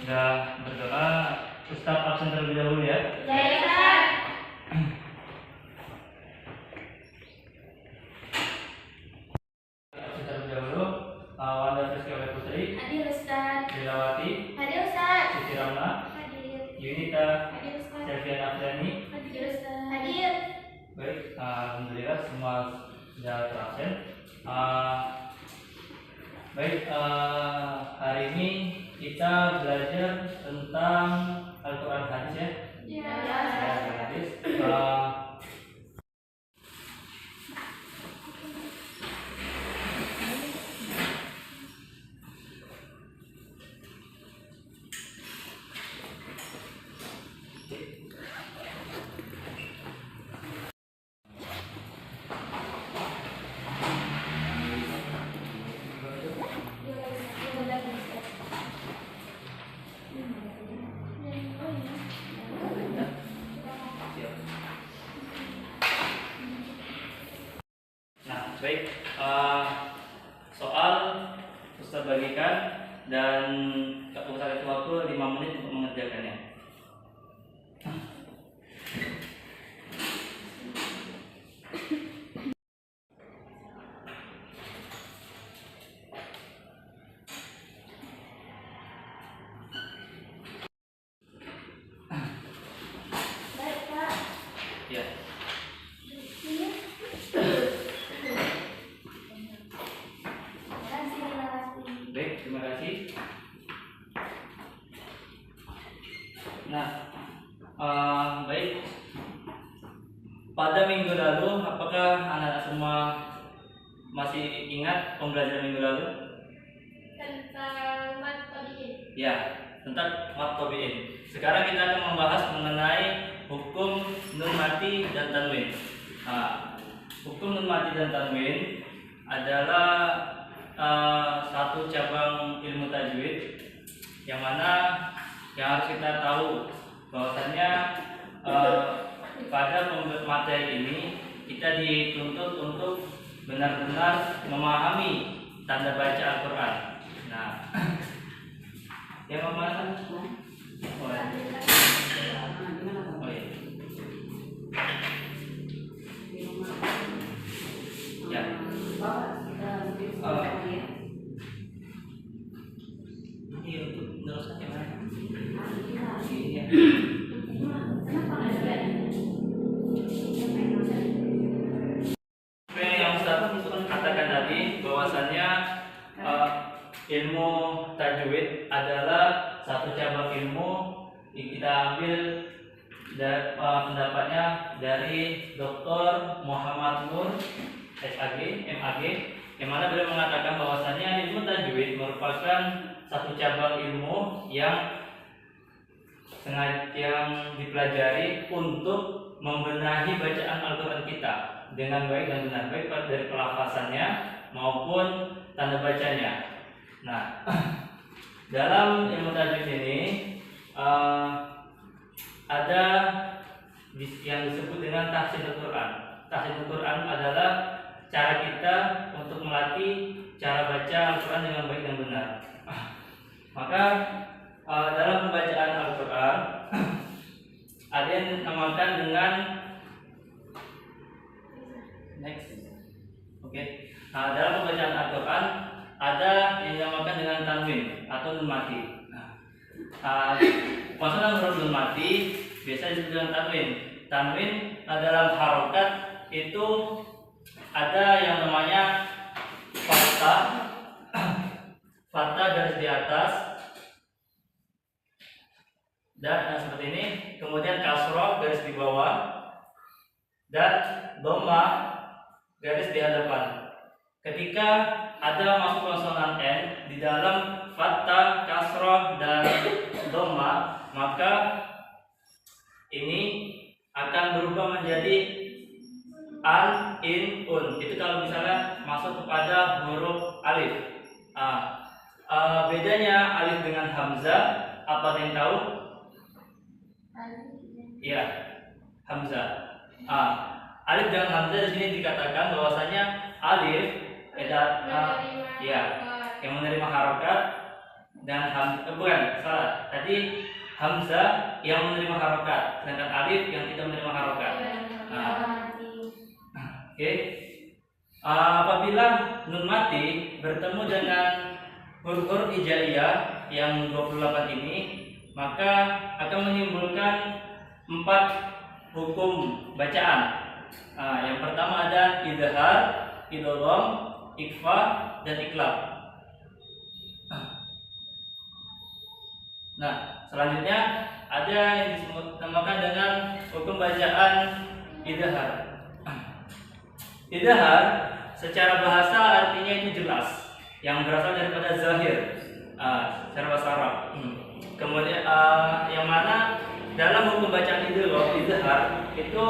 sudah berdoa, Ustaz absen terlebih dahulu ya. Ya, Ustaz. Absen terlebih dahulu. Wanda Friska Putri. Hadir, Ustaz. Dilawati. Hadir, Ustaz. Siti Ramla. Hadir. Yunita. Hadir, Ustaz. Selviana Afriani. Hadir, Ustaz. Hadir. Baik, alhamdulillah semua sudah terabsen. Baik, hari ini kita belajar tentang Al-Quran hadis ya. Ya. Al-Quran hadis. Nah, baik, soal Ustaz bagikan dan Ustaz kasih waktu 5 menit untuk mengerjakannya. Baik, Pak. Ya. Baik, terima kasih. Nah, baik. Pada minggu lalu, apakah anak-anak semua masih ingat pembelajaran minggu lalu? Tentang mat tabi'in. Ya, tentang mad tabi'in. Sekarang kita akan membahas mengenai hukum nun mati dan tanwin. Hukum nun mati dan tanwin adalah satu cabang ilmu tajwid yang mana yang harus kita tahu bahwasannya pada materi ini kita dituntut untuk benar-benar memahami tanda baca Al-Quran. Nah, yang memahami oh iya. Ya. Iya, untuk meneruskan yang mana? Iya. Yang Ustaz katakan tadi bahwasannya ilmu tajwid adalah satu cabang ilmu yang kita ambil pendapatnya dari Dr. Muhammad Nur SAG, MAG, yang mana beliau mengatakan bahwasannya ilmu tajwid merupakan satu cabang ilmu yang dipelajari untuk membenahi bacaan Al-Quran kita dengan baik dan benar, baik dari pelafasannya maupun tanda bacanya. Nah, dalam ilmu tajwid ini ada yang disebut dengan tahsinul Quran. Tahsinul Quran adalah cara kita untuk melatih cara baca Al-Quran dengan baik dan benar. Maka dalam pembacaan Al-Quran ada yang dinamakan dengan dalam pembacaan Al-Quran ada yang dinamakan dengan tanwin atau nun mati. Maksudnya nun mati biasa disebut dengan tanwin. Tanwin dalam harokat itu ada yang namanya fathah, fathah garis di atas dan seperti ini, kemudian kasroh garis di bawah dan dhamma garis di hadapan. Ketika ada masuk konsonan n di dalam fathah, kasroh dan dhamma, maka ini akan berubah menjadi an, in, un. Itu kalau misalnya masuk kepada huruf alif. Bedanya alif dengan hamzah, apa yang tahu? Iya, hamzah. Alif dengan hamzah di sini dikatakan bahwasanya alif yang menerima harokat dan bukan, salah. Tadi hamzah yang menerima harokat, sedangkan alif yang tidak menerima harokat. Oke. Apabila nun mati bertemu dengan huruf hijaiyah yang 28 ini, maka akan menimbulkan 4 hukum bacaan. Yang pertama ada idhar, idgham, ikhfa, dan iqlab. Nah, selanjutnya ada yang dinamakan dengan hukum bacaan idhar. Idhar secara bahasa artinya itu jelas, yang berasal daripada zahir, secara bahasa Arab. Kemudian yang mana dalam hukum bacaan idhar itu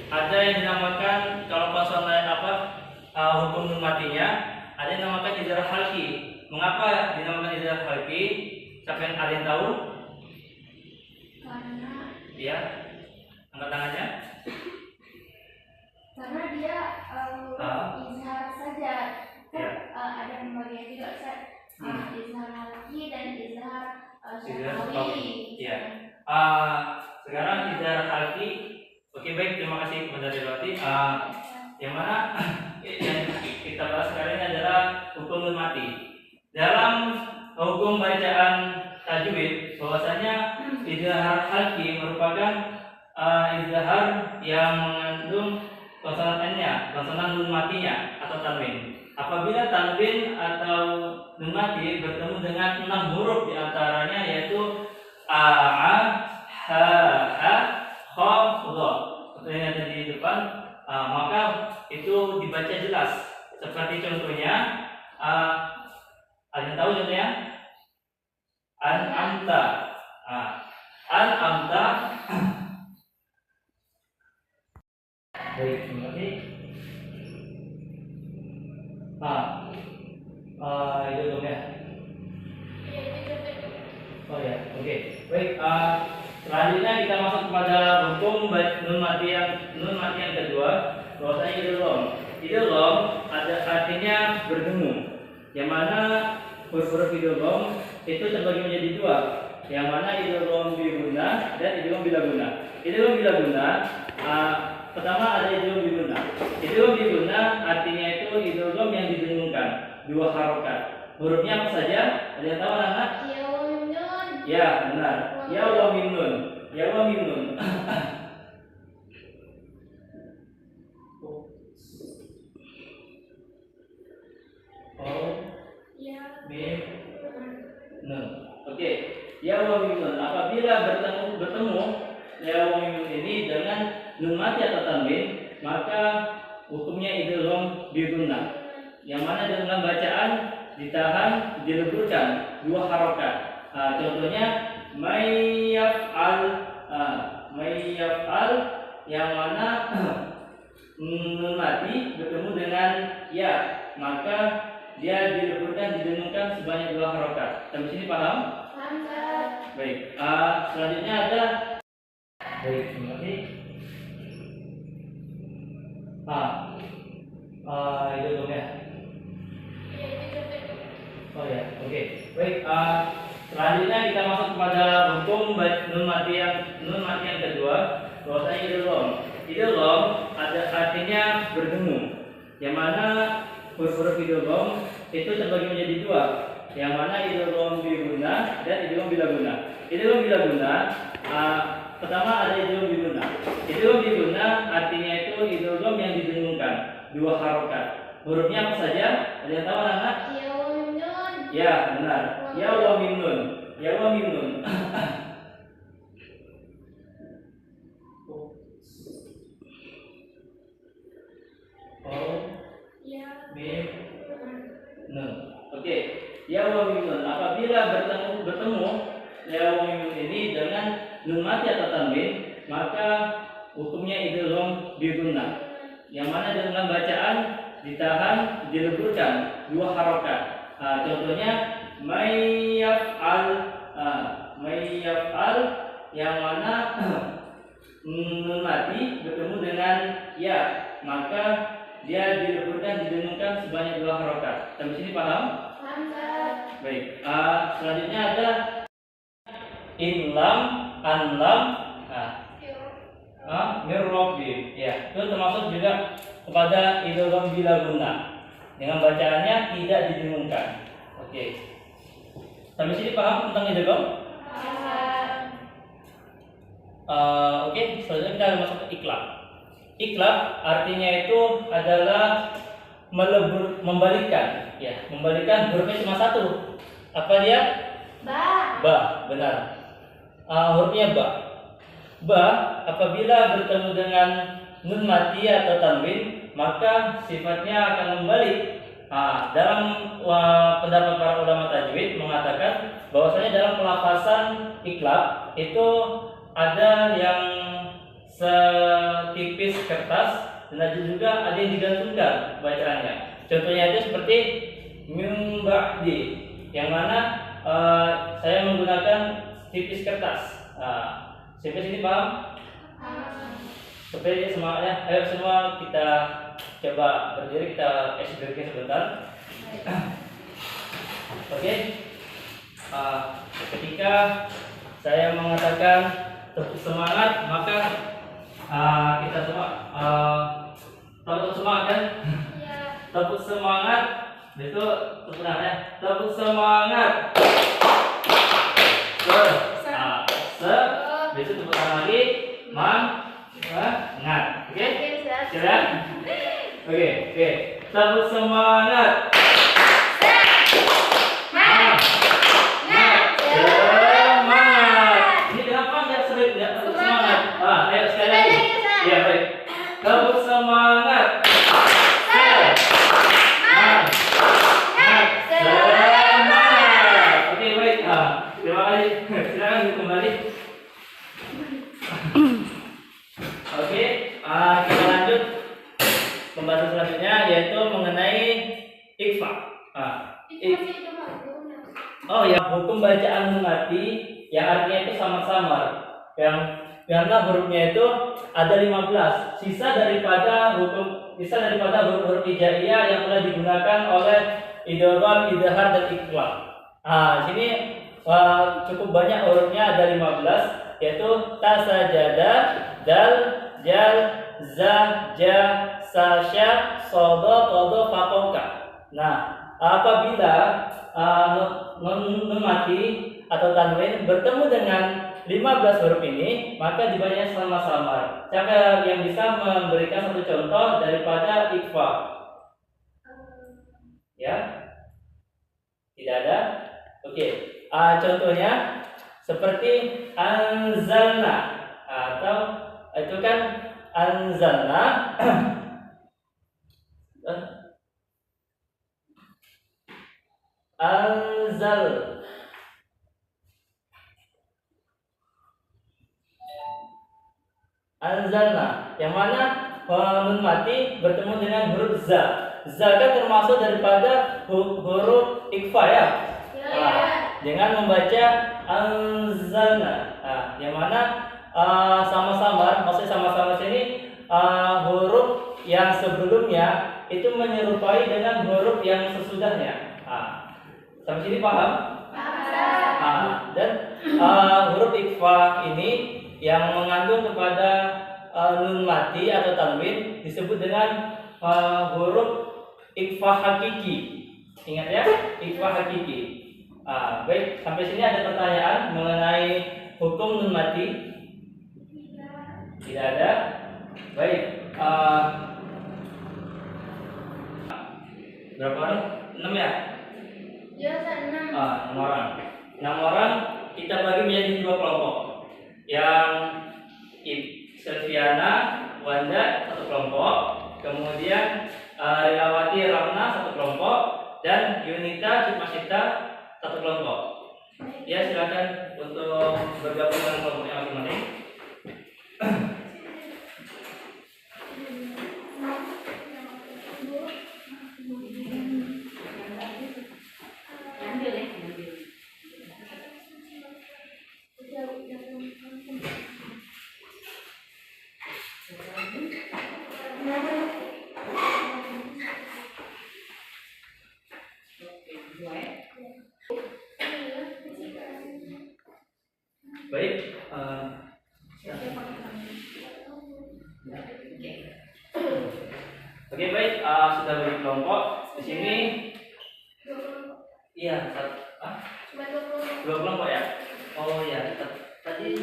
ada yang dinamakan, kalau konsonan hukum nun matinya, ada yang dinamakan idhar halqi. Mengapa dinamakan idhar halqi? Siapa yang ada yang tahu? Karena Ya, angkat tangannya. karena dia izhar saja. Ya. Ada pembagian juga Ustaz. Izhar halqi dan izhar Idhar syafawi. ya. Sekarang idhar halqi. Oke, baik, terima kasih kepada Rilwati. Yang mana yang kita bahas sekarang ini adalah hukum nun mati. Dalam hukum bacaan tajwid, bahwasanya idhar halqi merupakan idhar yang mengandung konsonan-nya, konsonan nun matinya atau tanwin. Apabila tanwin atau nun mati bertemu dengan 6 huruf diantaranya, yaitu a, ha, kha, dha, seperti yang ada di depan, maka itu dibaca jelas. Seperti contohnya, ada yang tahu contohnya? An-amta, an-amta. Baik, terima kasih. Itu dong ya. Oh ya, oke. Baik, selanjutnya kita masuk kepada hukum nun mati yang kedua, bahwasanya idgham. Idgham ada artinya bertemu, yang mana huruf idgham itu terbagi menjadi 2, yang mana idgham bi gunnah dan idgham bila gunnah. Idgham bila gunnah, pertama ada idgham bi gunnah. Idgham bi gunnah artinya itu idgham yang didengungkan, 2 harokat. Hurufnya apa saja? Ada yang tahu anak-anak? Ya wa mim nun. Ya, benar. Ya wa mim nun. Ya wa mim nun. Oh, Ya. mim nun. Oke. Ya wa mim nun. Apabila bertemu ya wa mim nun ini dengan nun mati atau tanwin, maka hukumnya idgham bi gunnah. Yang mana dalam bacaan ditahan, dileburkan 2 harokat. Contohnya mayyaf'al, mayyaf'al, yang mana nun mati bertemu dengan ya, maka dia dileburkan, didengungkan sebanyak 2 harokat. Sampai sini paham? Paham Ustaz. Baik. Selanjutnya ada. Baik, terima kasih. Itu dong ya. Oh ya, oke. Baik, selanjutnya kita masuk kepada hukum nun mati yang kedua, bahwasanya idgham. Idgham ada artinya bertemu, yang mana huruf idgham itu terbagi menjadi 2, yang mana idgham bi gunnah dan idgham bila gunnah. Idgham bila gunnah, pertama ada idgham bi gunnah. Idgham bi gunnah artinya itu idgham yang didengungkan, 2 harokat. Hurufnya apa saja? Ada yang tahu anak-anak? Ya wa mim nun. Ya, benar. Ya wa mim nun. Ya wa mim nun. Oh, Ya. mim nun. Oke. Ya wa mim nun. Apabila bertemu ya wa mim nun ini dengan nun mati atau tanwin, maka hukumnya idgham bi gunnah. Yang mana dalam bacaan ditahan, dileburkan 2 harokat. Contohnya mayyaf'al, mayyaf'al, yang mana nun mati bertemu dengan ya, maka dia dileburkan, didengungkan sebanyak 2 harokat. Sampai sini paham? Paham Ustaz. Baik. Selanjutnya ada inlam, anlam, mirrobi. Ya, itu termasuk juga kepada idgham bila guna. Dengan bacaannya tidak didengungkan. Oke. Sampai sini paham tentang idgham? Oke, selanjutnya kita masuk ke iklab. Iklab artinya itu adalah membalikan, ya, membalikan hurufnya cuma satu. Apa dia? Ba, benar. Hurufnya ba. Ba apabila bertemu dengan nun mati atau tanwin, maka sifatnya akan membalik. Dalam pendapat para ulama tajwid mengatakan bahwasanya dalam pelafasan iklab itu ada yang setipis kertas dan ada juga ada yang digantungkan bacaannya. Contohnya itu seperti min ba'di, yang mana saya menggunakan tipis kertas. Sampai sini paham? Seperti semuanya. Ayo semua kita coba berdiri, kita SBK sebentar. Oke. Ketika saya mengatakan tepuk semangat, maka kita semua tepuk semangat kan? Tepuk semangat. Itu tepuk tangan ya. Tepuk semangat. Besok tepuk tangan lagi. Semangat. Oke? Siap? Oke. Tepuk semangat. Semangat. Ini kenapa nggak sering tepuk semangat? Ayo sekali lagi. Iya, baik. Tepuk semangat. Oke, baik. Terima kasih. Silakan kembali. Oke, kita lanjut pembahasan selanjutnya, yaitu mengenai ikhfa. Oh ya, hukum bacaan nun mati yang artinya itu samar-samar, yang karena hurufnya itu ada 15, sisa daripada huruf-huruf hijaiyah yang telah digunakan oleh idgham, idhar dan ikhfa. Sini cukup banyak hurufnya, ada 15, yaitu ta, sajada, dal, jal, za, ja, sa, sya, sodo, todo, fakoka. Nah, apabila nun mati atau tanwin bertemu dengan 15 huruf ini, maka dibacanya samar-samar. Siapa yang bisa memberikan satu contoh daripada ikhfa? Ya? Tidak ada? Oke. Contohnya seperti anzalna, atau itu kan anzalna. Anzalna, yang mana nun mati bertemu dengan huruf za. Za kan termasuk daripada huruf ikhfa ya. Dengan membaca anzalna, yang mana sama-sama, maksudnya sama-sama sini huruf yang sebelumnya itu menyerupai dengan huruf yang sesudahnya. Sampai sini paham? Dan huruf ikhfa ini yang mengandung kepada nun mati atau tanwin disebut dengan huruf ikhfa hakiki. Ingat ya, ikhfa hakiki. Baik, sampai sini ada pertanyaan mengenai hukum nun mati? Tidak ada. Baik. Berapa orang? 6 ya? Ya, 6. 6 orang. 6 orang kita bagi menjadi 2 kelompok. Yang Selviana, Wanda satu kelompok, kemudian Rilawati, Ramna satu kelompok, dan Yunita, Cipmasita satu kelompok. Ya, silakan untuk bergabung dengan kelompoknya masing-masing. Dua ya? Baik. Oke, baik. Sudah bagi kelompok di sini. Iya, dua kelompok ya. Oh ya, tadi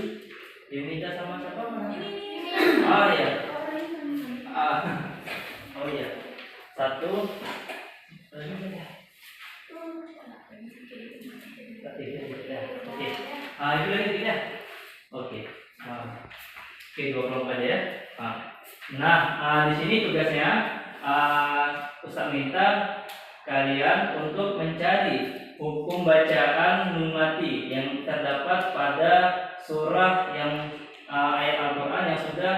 Yunita sama siapa? Oh ya. Oh iya. Satu. Oke. Itu lagi tiga. Oke. Oke, dua kelompok aja ya. Nah, di sini tugasnya Ustaz minta kalian untuk mencari hukum bacaan nun mati yang terdapat pada surah yang ayat Al-Quran yang sudah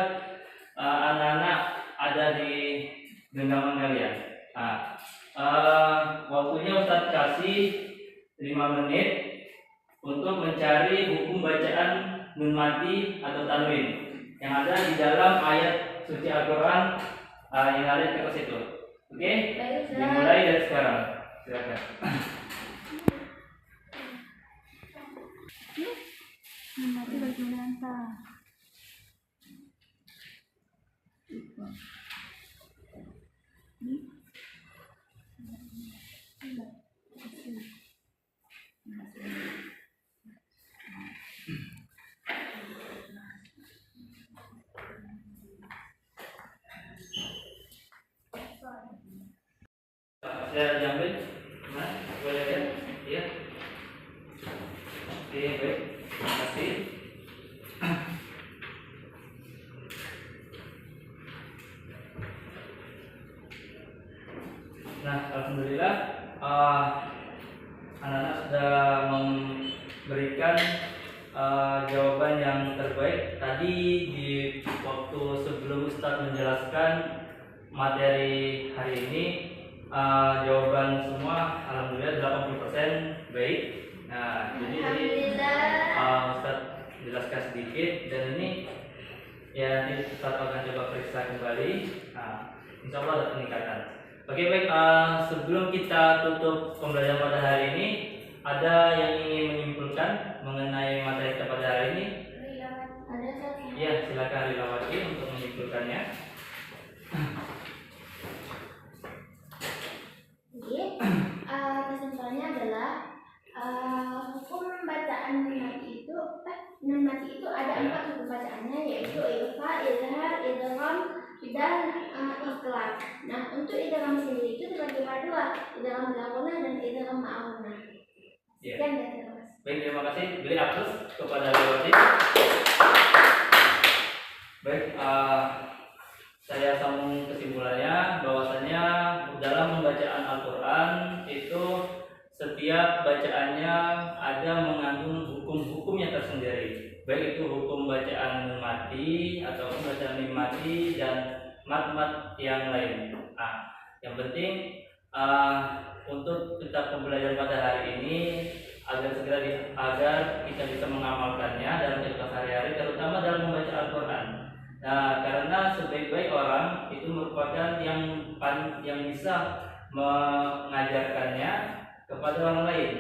anak-anak ada di genggaman kalian. Waktunya Ustaz kasih 5 menit untuk mencari hukum bacaan nun mati atau tanwin yang ada di dalam ayat suci Al-Quran yang ada di atas itu. Oke? Dimulai dari sekarang. Silakan. Mati bagaimana? Saya jambil, mana? Boleh ya? Iya. Oke, baik. Terima kasih. Nah, alhamdulillah anak-anak sudah memberikan jawaban yang terbaik. Tadi di waktu sebelum Ustadz menjelaskan materi hari ini, jawaban semua alhamdulillah 80% baik. Nah, jadi Ustadz jelaskan sedikit dan ini ya nanti Ustadz akan coba periksa kembali. Nah, insya Allah ada peningkatan. Oke, baik. Sebelum kita tutup pembelajaran pada hari ini, ada yang ingin menyimpulkan mengenai materi kita pada hari ini? Ya, silakan Lilawati untuk menyimpulkannya. Jadi, kesimpulannya adalah hukum bacaan nun mati itu ada 4 hukum bacaannya, yaitu ikhfa, izhar, idgham, dan iqlab. Nah, untuk idgham sendiri itu terbagi pada 2, idgham ma'ahunah dan idgham ma'ahunah. Sekian dan terima kasih. Baik, terima kasih. Beri aplaus kepada Lilawati. Baik, saya sambung kesimpulannya bahwasanya dalam pembacaan Al-Quran itu setiap bacaannya ada mengandung hukum-hukumnya tersendiri, baik itu hukum bacaan nun mati ataupun bacaan mim mati dan mat-mat yang lain. Yang penting untuk kita pembelajaran pada hari ini agar kita bisa mengamalkannya dalam kehidupan sehari-hari, terutama dalam membaca Al-Quran. Nah, karena sebaik-baik orang itu merupakan yang bisa mengajarkannya kepada orang lain.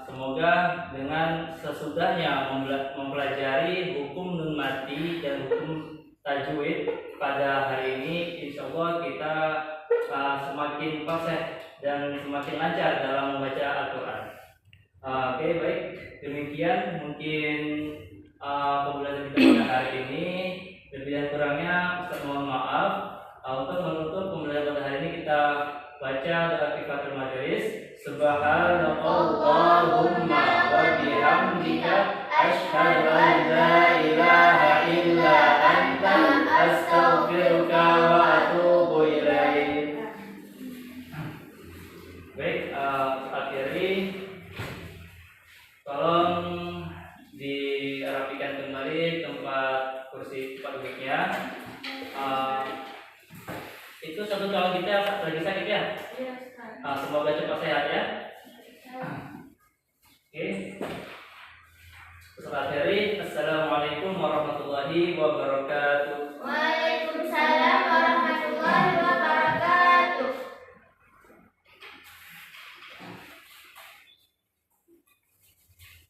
Semoga dengan sesudahnya mempelajari hukum nun mati dan hukum tajwid pada hari ini, insya Allah kita semakin fasih dan semakin lancar dalam membaca Al-Quran. Oke, baik. Demikian mungkin pembelajaran kita pada hari ini. Lebih dan kurangnya Ustaz mohon maaf. Untuk menutup pembelajaran pada hari ini kita baca doa kifaatul majelis. Subhanallahumma wa bihamdika asyhadu an la ilaha illa anta astaghfiruka wa atubu ilaik. Baik, akhiri tolong dirapikan kembali tempat duduknya. Itu satu calon kita lagi sakit ya. Semoga cepat sehat ya. Oke. Assalamualaikum warahmatullahi wabarakatuh.